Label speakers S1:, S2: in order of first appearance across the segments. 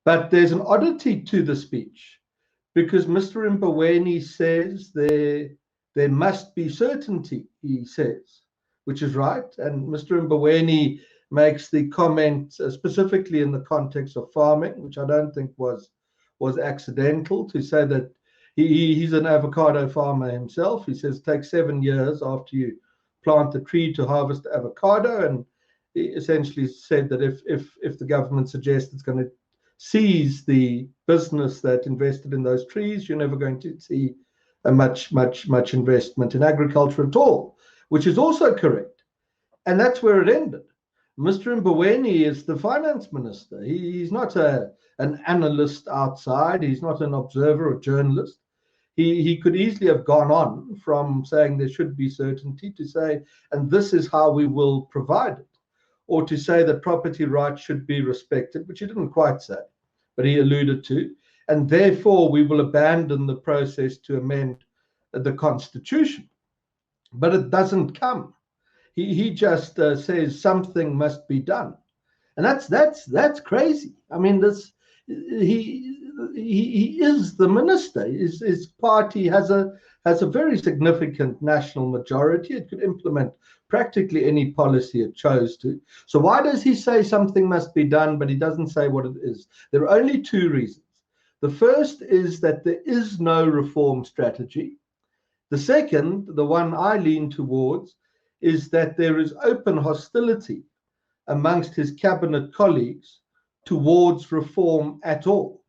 S1: But there's an oddity to the speech, because Mr. Mboweni says there must be certainty, he says, which is right. And Mr. Mboweni makes the comment specifically in the context of farming, which I don't think was accidental, to say that he's an avocado farmer himself. He says it takes 7 years after you plant the tree to harvest the avocado, and he essentially said that if the government suggests it's going to seize the business that invested in those trees, you're never going to see a much investment in agriculture at all, which is also correct. And that's where it ended. Mr. Mboweni is the finance minister. He's not an analyst outside. He's not an observer or journalist. He could easily have gone on from saying there should be certainty to say, and this is how we will provide it, or to say that property rights should be respected, which he didn't quite say, but he alluded to, and therefore we will abandon the process to amend the Constitution. But it doesn't come. He just says something must be done, and that's crazy. I mean, he is the minister. His party has a very significant national majority. It could implement practically any policy it chose to. So why does he say something must be done, but he doesn't say what it is? There are only two reasons. The first is that there is no reform strategy. The second, the one I lean towards, is that there is open hostility amongst his cabinet colleagues towards reform at all.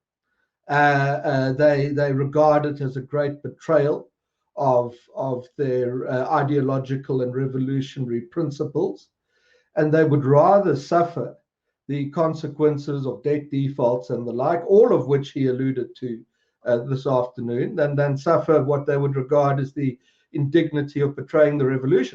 S1: They regard it as a great betrayal of their ideological and revolutionary principles, and they would rather suffer the consequences of debt defaults and the like, all of which he alluded to this afternoon, than suffer what they would regard as the indignity of betraying the revolution.